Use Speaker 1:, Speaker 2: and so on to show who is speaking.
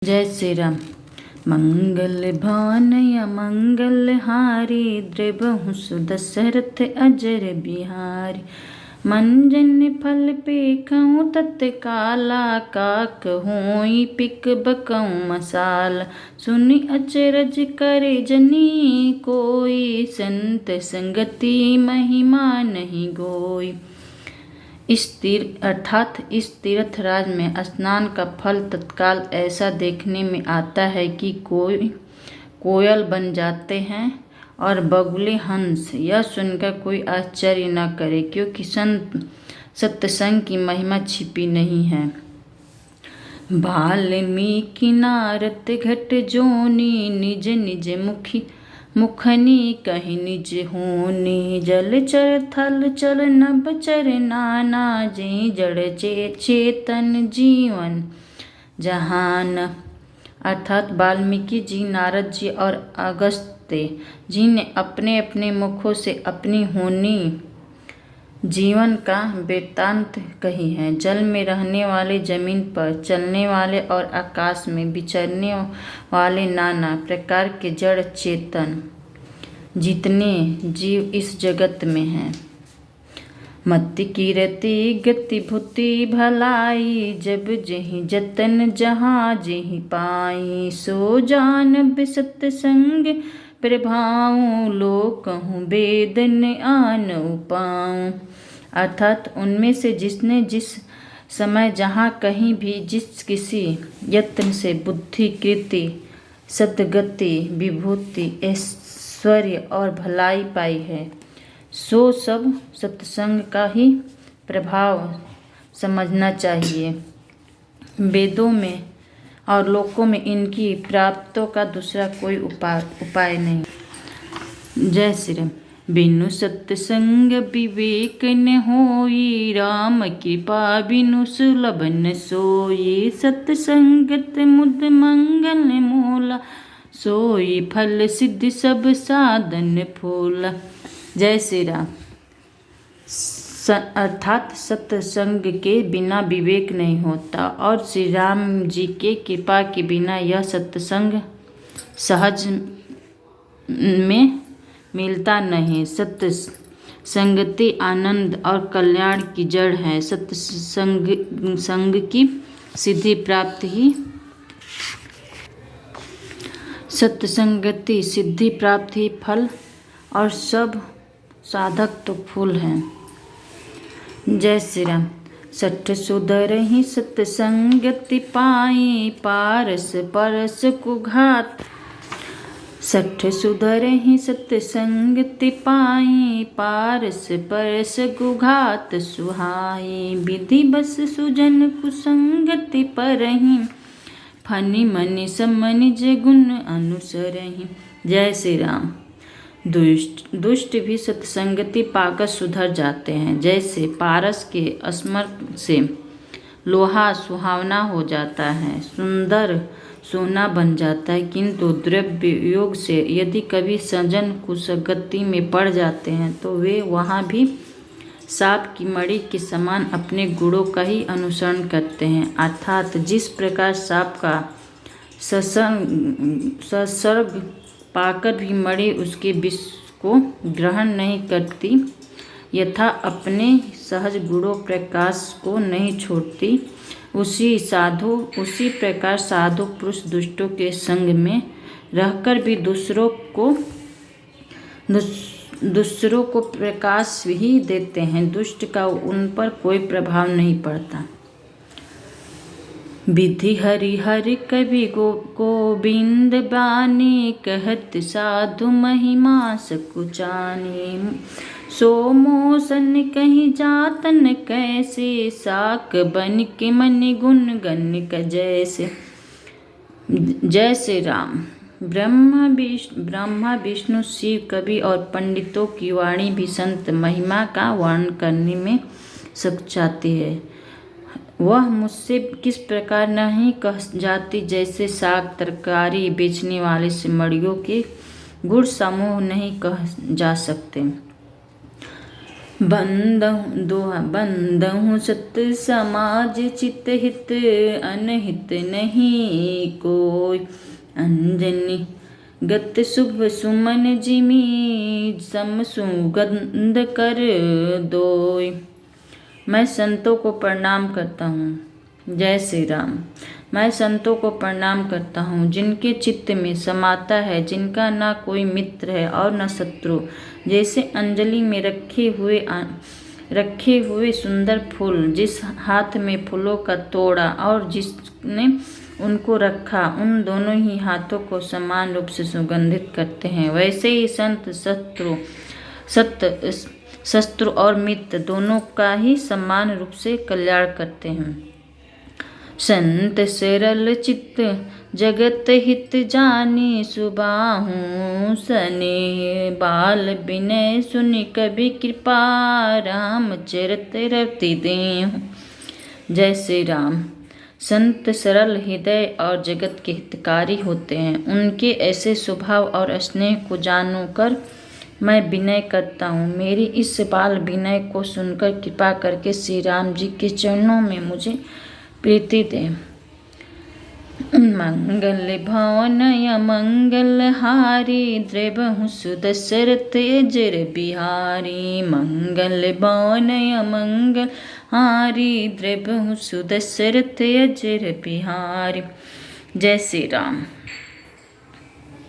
Speaker 1: जय श्री राम। मंगल भानय मंगल हारी द्रवहु सुदशरथ अजर बिहारी। मंजन फल पेखऊँ तत्काला काक होई पिक बकऊँ मसाला। सुनि अचरज करे जनी कोई संत संगति महिमा नहीं गोई। अर्थात इस तीर्थ राज में स्नान का फल तत्काल ऐसा देखने में आता है कि कोयल बन जाते हैं और बगुले हंस। यह सुनकर कोई आश्चर्य न करे, क्योंकि सत्संग की महिमा छिपी नहीं है। वाल्मीकि नारद घट जोनी निज निज मुखनी कहि निज होनी। जलचर थल चल नभ चर नाना जे जड़ चेतन जीवन जहान। अर्थात वाल्मीकि जी, नारद जी और अगस्त्य जी ने अपने अपने मुखों से अपनी होनी जीवन का वृत्तांत कही है। जल में रहने वाले, जमीन पर चलने वाले और आकाश में विचरने वाले नाना प्रकार के जड़ चेतन जितने जीव इस जगत में हैं। मति कीरति गति भुति भलाई, जब जेहि जतन जहाँ जेहि पाई। सो जानब सत्संग प्रभाऊँ, लोक कहूँ वेद न आन उपाऊँ। अर्थात उनमें से जिसने जिस समय जहाँ कहीं भी जिस किसी यत्न से बुद्धि, कीर्ति, सद्गति, विभूति, ऐश्वर्य और भलाई पाई है, सो सब सत्संग का ही प्रभाव समझना चाहिए। वेदों में और लोकों में इनकी प्राप्तों का दूसरा कोई उपाय नहीं। जय श्री राम। बिनु सत्संग विवेक न होई, राम कृपा बिनु सुलभ न सोई। सत्संगत मुद मंगल मूला, सोई फल सिद्धि सब साधन फूला। जय श्री राम। अर्थात सत्संग के बिना विवेक नहीं होता और श्री राम जी के कृपा के बिना यह सत्संग सहज में मिलता नहीं। सत्संगति आनंद और कल्याण की जड़ है। सत्संग की सिद्धि प्राप्त ही सत्संगति सिद्धि प्राप्त ही फल और सब साधक तो फूल हैं। जय श्री राम। सठ सुधरहि सत्संगति पाई, पारस परस कुघात। सठ सुधरहि सत्संगति पाई, पारस परस कुघात सुहाई। विधि बस सुजन कुसंगति परहि, फनि मनि समनि जे गुण अनुसरहि। जय श्री राम। दुष्ट भी सत्संगति पाकर सुधर जाते हैं। जैसे पारस के स्मर से लोहा सुहावना हो जाता है, सुंदर सोना बन जाता है, किंतु द्रव्य योग से यदि कभी सज्जन कुसंगति में पड़ जाते हैं तो वे वहाँ भी सांप की मणि के समान अपने गुणों का ही अनुसरण करते हैं। अर्थात जिस प्रकार सांप का संसर्ग पाकर भी मणि उसके विष को ग्रहण नहीं करती, यथा अपने सहज गुणों प्रकाश को नहीं छोड़ती, उसी प्रकार साधु पुरुष दुष्टों के संग में रहकर भी दूसरों को प्रकाश ही देते हैं। दुष्ट का उन पर कोई प्रभाव नहीं पड़ता। विधि हरि हरि कवि गोविंद बानी, कहत साधु महिमा सकुचानी। सो मोसन कहीं जातन कैसे, साक बन के मन गुण गण क जैसे। जय श्री राम। ब्रह्मा विष्णु शिव कवि और पंडितों की वाणी भी संत महिमा का वर्णन करने में सकुचाती है। वह मुझसे किस प्रकार नहीं कह जाती, जैसे साग तरकारी बेचने वाले से मड़ियों के गुण समूह नहीं कह जा सकते। बंदहूँ सत समाज चित हित अनहित नहीं कोई। अंजनी गत शुभ सुमन जिमी सम सुगंध कर दोय। मैं संतों को प्रणाम करता हूँ। जय श्री राम। मैं संतों को प्रणाम करता हूँ जिनके चित्त में समाता है, जिनका ना कोई मित्र है और न शत्रु। जैसे अंजलि में रखे हुए सुंदर फूल, जिस हाथ में फूलों का तोड़ा और जिसने उनको रखा, उन दोनों ही हाथों को समान रूप से सुगंधित करते हैं, वैसे ही संत शत्रु और मित्र दोनों का ही समान रूप से कल्याण करते हैं। संत सरल चित्त जगत हित जानी सुबाहु सने। बाल विनय सुनि कवि कृपा राम चरित रति देहु। जय श्री राम। संत सरल हृदय और जगत के हितकारी होते हैं। उनके ऐसे स्वभाव और स्नेह को जानकर मैं विनय करता हूँ। मेरी इस बाल विनय को सुनकर कृपा करके श्री राम जी के चरणों में मुझे प्रीति दे। मंगल भवन मंगल हारी द्रवहु सुदशरथ अजर बिहारी। मंगल भवन मंगल हारी द्रवहु सुदशरथ अजर बिहारी। जय श्री राम।